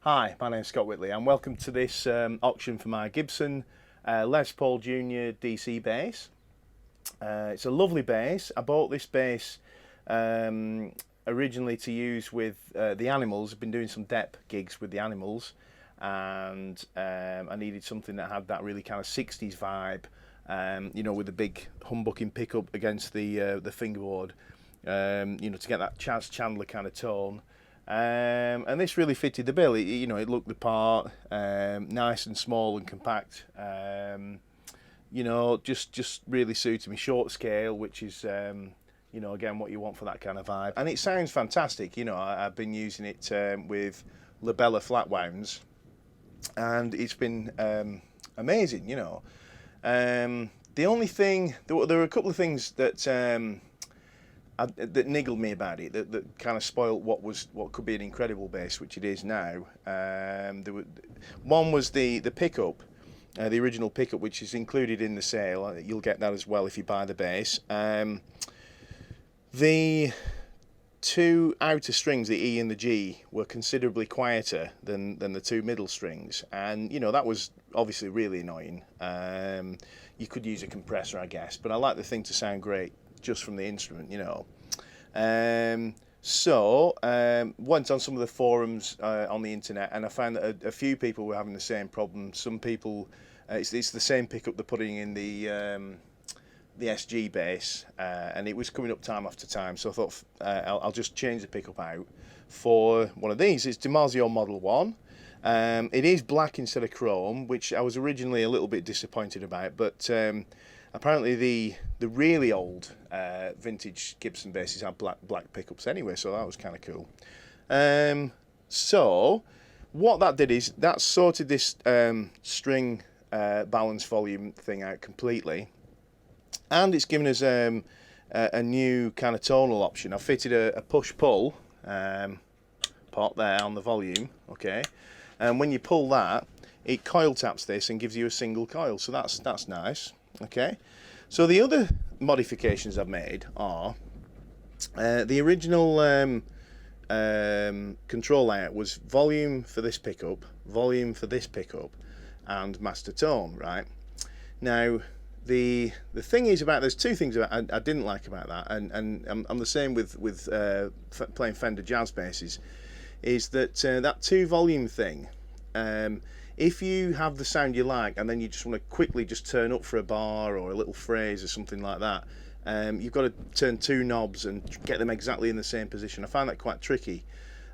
Hi, my name's Scott Whitley and welcome to this auction for my Gibson Les Paul Jr. DC bass. It's a lovely bass. I bought this bass originally to use with the Animals. I've been doing some dep gigs with the Animals, and I needed something that had that really kind of 60s vibe, you know, with the big humbucking pickup against the fingerboard, you know, to get that Chas Chandler kind of tone. And this really fitted the bill. You know, it looked the part, nice and small and compact. You know, just really suited me. Short scale, which is, you know, again what you want for that kind of vibe. And it sounds fantastic. You know, I've been using it with Labella flat wounds, and it's been amazing. You know, the only thing there were a couple of things that niggled me about it, that kind of spoilt what could be an incredible bass, which it is now. One was the pickup, the original pickup, which is included in the sale. You'll get that as well if you buy the bass. The two outer strings, the E and the G, were considerably quieter than the two middle strings, and you know that was obviously really annoying. You could use a compressor, I guess, but I like the thing to sound great just from the instrument, you know. Went on some of the forums on the internet, and I found that a few people were having the same problem. Some people, it's the same pickup they're putting in the SG bass, and it was coming up time after time. So I thought I'll just change the pickup out for one of these. It's Dimarzio Model 1. It is black instead of chrome, which I was originally a little bit disappointed about, but apparently the really old vintage Gibson basses have black pickups anyway, so that was kind of cool. So what that did is that sorted this string balance volume thing out completely, and it's given us a new kind of tonal option. I fitted a push-pull pot there on the volume, okay, and when you pull that, it coil taps this and gives you a single coil, so that's nice. Okay, so the other modifications I've made are the original control layout was volume for this pickup, volume for this pickup, and master tone. Right now, the thing is about there's two things I didn't like about that, and I'm the same with playing Fender jazz basses, is that that two volume thing. If you have the sound you like and then you just want to quickly just turn up for a bar or a little phrase or something like that, you've got to turn two knobs and get them exactly in the same position. I find that quite tricky,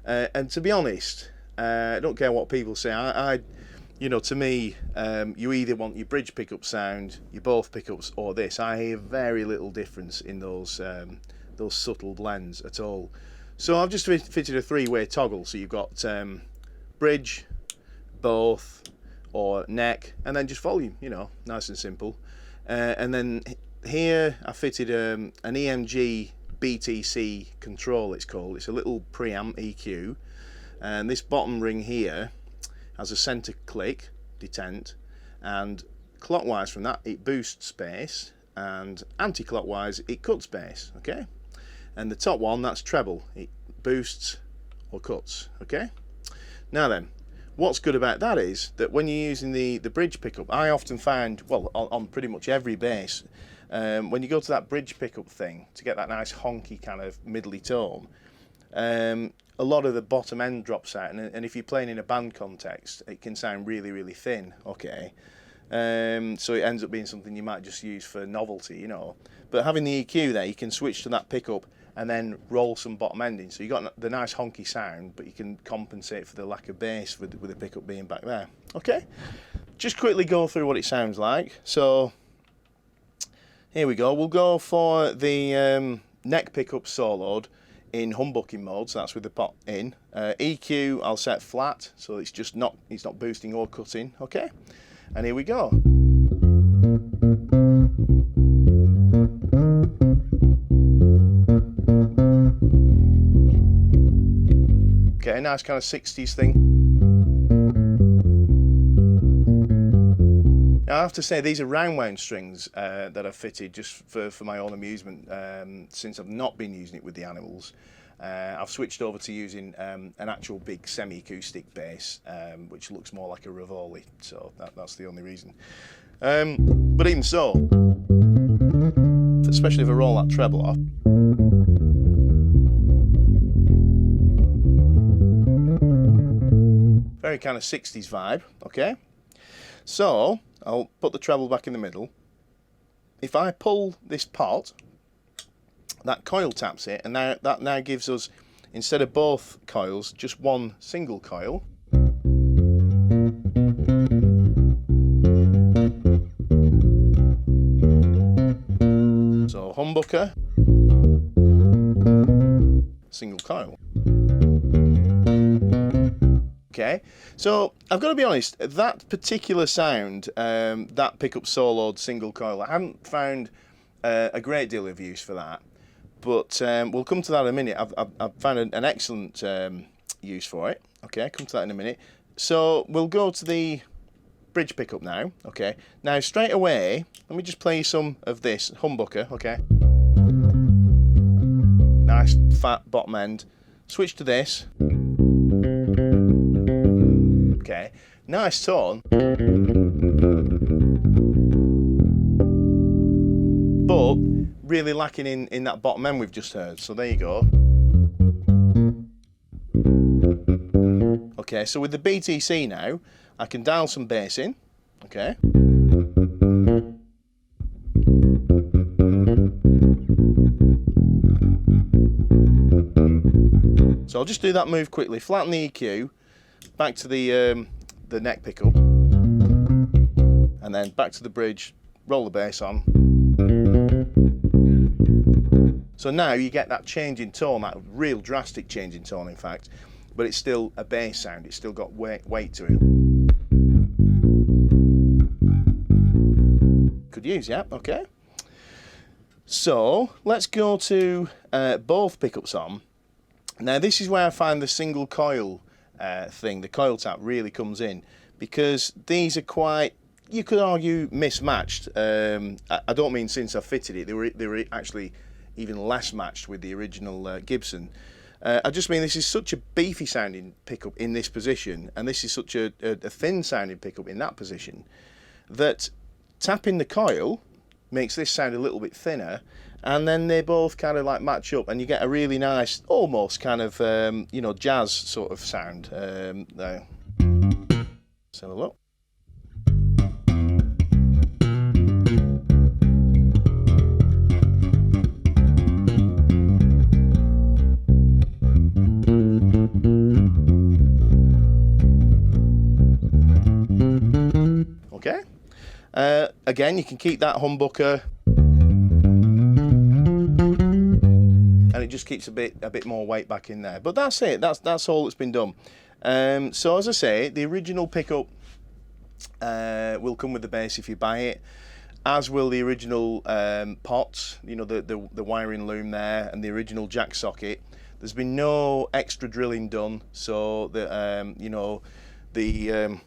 and to be honest, I don't care what people say. You know, to me, you either want your bridge pickup sound, your both pickups, or this. I hear very little difference in those subtle blends at all. So I've just fitted a three-way toggle, so you've got bridge, both, or neck, and then just volume, you know, nice and simple. And then here I fitted an EMG BTC control, it's called. It's a little preamp EQ, and this bottom ring here has a center click, detent, and clockwise from that it boosts bass, and anti-clockwise it cuts bass, okay? And the top one, that's treble, it boosts or cuts, okay? Now then, what's good about that is that when you're using the bridge pickup, I often find, well, on pretty much every bass, when you go to that bridge pickup thing to get that nice honky kind of middly tone, a lot of the bottom end drops out, and if you're playing in a band context, it can sound really, really thin, okay? So it ends up being something you might just use for novelty, you know. But having the EQ there, you can switch to that pickup and then roll some bottom ending, so you got the nice honky sound, but you can compensate for the lack of bass with the pickup being back there. Okay, just quickly go through what it sounds like. So here we go. We'll go for the neck pickup soloed in humbucking mode, so that's with the pot in. EQ I'll set flat, so it's not boosting or cutting. Okay, and here we go. Okay, nice kind of 60s thing. Now I have to say these are round wound strings that I've fitted just for my own amusement, since I've not been using it with the Animals. I've switched over to using an actual big semi-acoustic bass, which looks more like a Rivoli, so that's the only reason. But even so, especially if I roll that treble off, very kind of 60s vibe, okay? So I'll put the treble back in the middle. If I pull this pot, that coil taps it, and that now gives us, instead of both coils, just one single coil. So humbucker, single coil. Okay, so I've got to be honest, that particular sound, that pickup soloed single coil, I haven't found a great deal of use for that. But we'll come to that in a minute. I've found an excellent use for it. Okay, come to that in a minute. So we'll go to the bridge pickup now. Okay, now straight away, let me just play you some of this humbucker. Okay, nice fat bottom end. Switch to this. Okay, nice tone. But really lacking in that bottom end we've just heard, so there you go. Okay, so with the BTC now, I can dial some bass in, okay. So I'll just do that move quickly, flatten the EQ, back to the neck pickup, and then back to the bridge, roll the bass on. So now you get that change in tone, that real drastic change in tone in fact, but it's still a bass sound, it's still got weight to it. Could use, yeah, okay. So let's go to both pickups on. Now this is where I find the single coil thing, the coil tap really comes in, because these are quite, you could argue, mismatched. I don't mean since I fitted it, they were actually even less matched with the original Gibson. I just mean this is such a beefy sounding pickup in this position, and this is such a thin sounding pickup in that position, that tapping the coil makes this sound a little bit thinner, and then they both kind of like match up, and you get a really nice, almost kind of you know, jazz sort of sound there. Let's have a look. Okay, again you can keep that humbucker, and it just keeps a bit more weight back in there. But that's it. That's all that's been done. So as I say, the original pickup will come with the bass if you buy it, as will the original pots. You know, the wiring loom there, and the original jack socket. There's been no extra drilling done, so that you know, the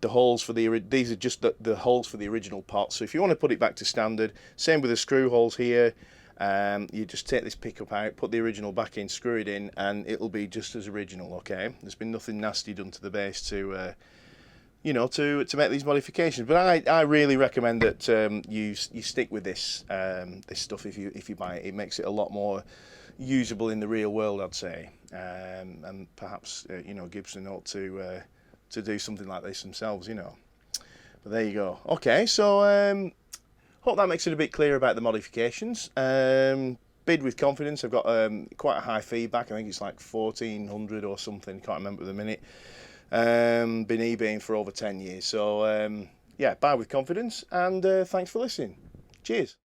holes for these are just the holes for the original pot. So if you want to put it back to standard, same with the screw holes here. You just take this pickup out, put the original back in, screw it in, and it'll be just as original. Okay, there's been nothing nasty done to the bass to you know, to make these modifications. But I really recommend that you stick with this this stuff if you buy it. It makes it a lot more usable in the real world, I'd say, and perhaps you know, Gibson ought to do something like this themselves, you know. But there you go. Okay, so hope that makes it a bit clearer about the modifications. Bid with confidence. I've got quite a high feedback. I think it's like 1400 or something, can't remember at the minute. Been eBaying for over 10 years. So yeah, buy with confidence, and thanks for listening. Cheers.